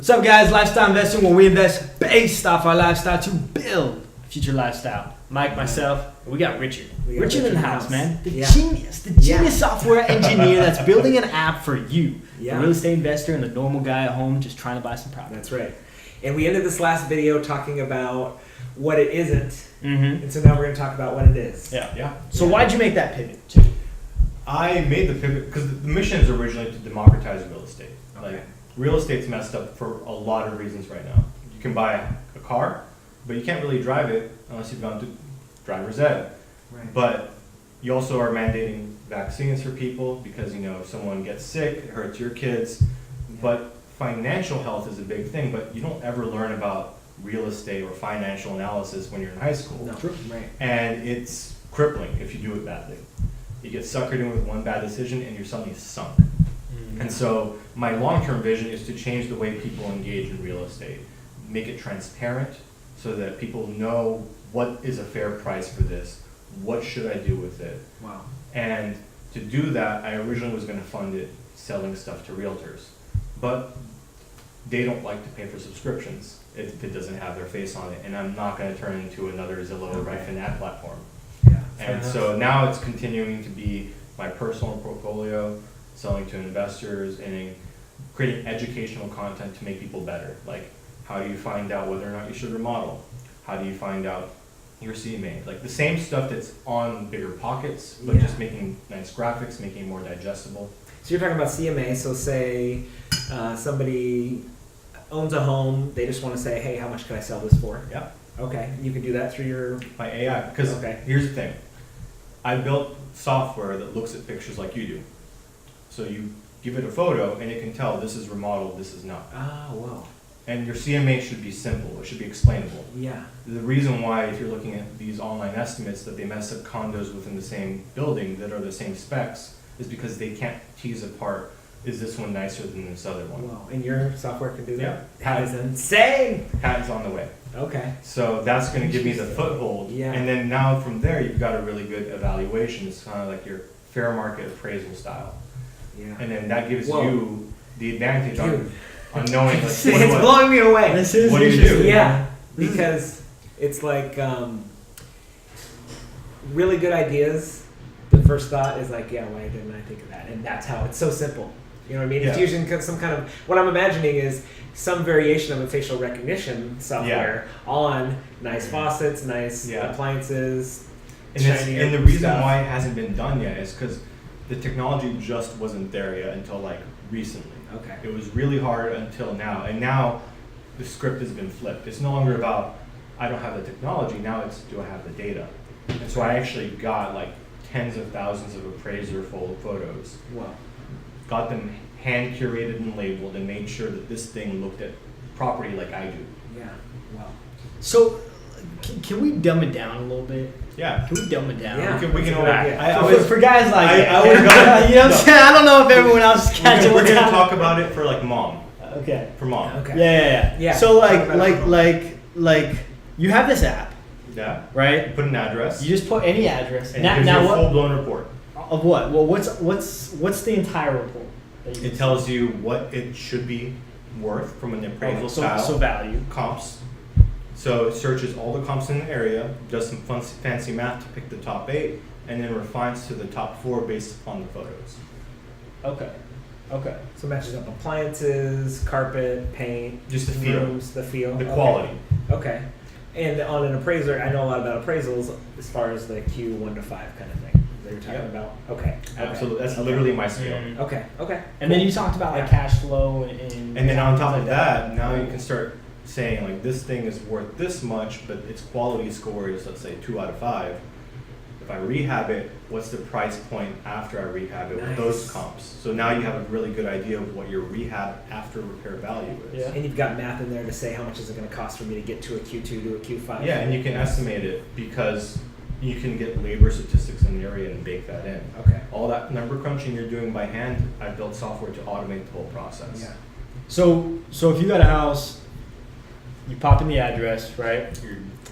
What's up, guys? Lifestyle investing, where we invest based off our lifestyle to build a future lifestyle. Mike, myself, we got Richard. Richard in the house, man. The genius software engineer that's building an app for you, the real estate investor and the normal guy at home just trying to buy some property. That's right. And we ended this last video talking about what it isn't, and so now we're going to talk about what it is. So why'd you make that pivot? I made the pivot because the mission is originally to democratize real estate. Okay. Like, real estate's messed up for a lot of reasons right now. You can buy a car, but you can't really drive it unless you've gone to driver's ed. Right. But you also are mandating vaccines for people because, if someone gets sick, it hurts your kids. Yeah. But financial health is a big thing, but you don't ever learn about real estate or financial analysis when you're in high school. No. Right. And it's crippling if you do it badly. You get suckered in with one bad decision and you're suddenly sunk. And so my long-term vision is to change the way people engage in real estate, make it transparent so that people know what is a fair price for this, what should I do with it. Wow. And to do that, I originally was going to fund it selling stuff to realtors, but they don't like to pay for subscriptions if it doesn't have their face on it, and I'm not going to turn it into another Zillow or Redfin ad platform. Yeah. And so now it's continuing to be my personal portfolio, selling to investors and creating educational content to make people better. Like, how do you find out whether or not you should remodel? How do you find out your CMA? Like the same stuff that's on Bigger Pockets, but just making nice graphics, making it more digestible. So you're talking about CMA. So say somebody owns a home. They just want to say, hey, how much can I sell this for? Yeah. Okay. You can do that through your... By AI. Because here's the thing. I built software that looks at pictures like you do. So you give it a photo and it can tell this is remodeled, this is not. Ah, wow. And your CMA should be simple, it should be explainable. Yeah. The reason why, if you're looking at these online estimates, that they mess up condos within the same building that are the same specs is because they can't tease apart, is this one nicer than this other one? Wow. And your software can do that? Yeah. That is insane! Patent's on the way. Okay. So that's going to give me the foothold. Yeah. And then now from there, you've got a really good evaluation. It's kind of like your fair market appraisal style. Yeah. And then that gives Whoa. you the advantage on knowing like, It's blowing me away. This is what do you do? Yeah, because it's like really good ideas. The first thought is like, yeah, why didn't I think of that? And that's how it's so simple. You know what I mean? It's using some kind of, what I'm imagining is some variation of a facial recognition software on nice faucets, nice appliances. And the reason why it hasn't been done yet is because the technology just wasn't there yet until like recently. Okay. It was really hard until now. And now the script has been flipped. It's no longer about, I don't have the technology, now it's, do I have the data? And so I actually got like tens of thousands of appraiser photos. Wow. Got them hand curated and labeled and made sure that this thing looked at property like I do. Yeah. Wow. So can we dumb it down a little bit? Yeah. Can we dumb it down? Yeah. We can For guys like you know what I'm saying? I don't know if everyone else is catching we're what's gonna happening. talk about it for like mom. Okay. For mom. Okay. Yeah. So like you have this app, Yeah. right? You put an address. You just put any address. And it gives you a full-blown report. Of what? Well, what's the entire report? It tells you what it should be worth from an appraisal style. So value. Comps. So it searches all the comps in the area, does some fancy math to pick the top 8, and then refines to the top 4 based upon the photos. Okay. So it matches up appliances, carpet, paint, Just the feel. rooms, the feel. The quality. Okay. And on an appraiser, I know a lot about appraisals as far as the Q1 to 5 kind of thing that you're talking about. Okay. Absolutely. That's literally my scale. Okay. And then you talked about like cash flow and then on top of that, now you can start saying like this thing is worth this much, but its quality score is, let's say, 2 out of 5. If I rehab it, what's the price point after I rehab it with those comps? So now you have a really good idea of what your rehab after repair value is. Yeah. And you've got math in there to say how much is it going to cost for me to get to a Q2 to a Q5. Yeah, and you can estimate it because you can get labor statistics in the area and bake that in. Okay. All that number crunching you're doing by hand, I built software to automate the whole process. Yeah. So if you got a house, you pop in the address, right?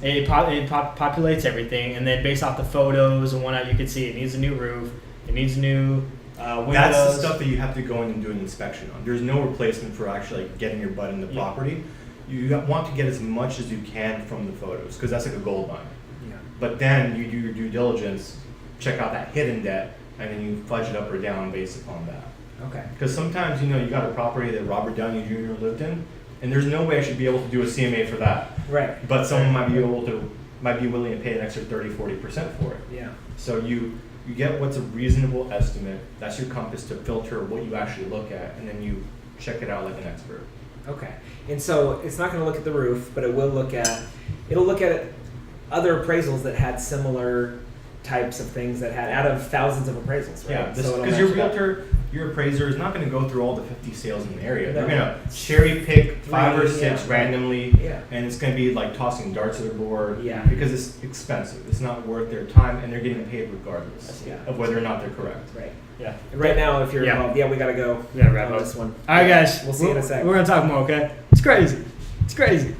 It populates everything, and then based off the photos and whatnot, you can see it needs a new roof, it needs a new That's the stuff that you have to go in and do an inspection on. There's no replacement for actually like, getting your butt in the property. You want to get as much as you can from the photos because that's like a gold mine. Yeah. But then you do your due diligence, check out that hidden debt, and then you fudge it up or down based upon that. Okay. Because sometimes, you got a property that Robert Downey Jr. lived in, and there's no way I should be able to do a CMA for that. Right. But someone might be willing to pay an extra 30-40% for it. Yeah. So you get what's a reasonable estimate. That's your compass to filter what you actually look at, and then you check it out like an expert. Okay. And so it's not going to look at the roof, but it'll look at other appraisals that had similar types of things that had out of thousands of appraisals, right? Yeah, because your appraiser is not going to go through all the 50 sales in the area. They're going to cherry pick 5 or 6 randomly, and it's going to be like tossing darts at the board because it's expensive. It's not worth their time, and they're getting paid regardless of whether or not they're correct. Right. Yeah. Right now, if you're involved, we got to go wrap on up this one. All right, guys. We'll see you in a sec. We're going to talk more, okay? It's crazy. It's crazy.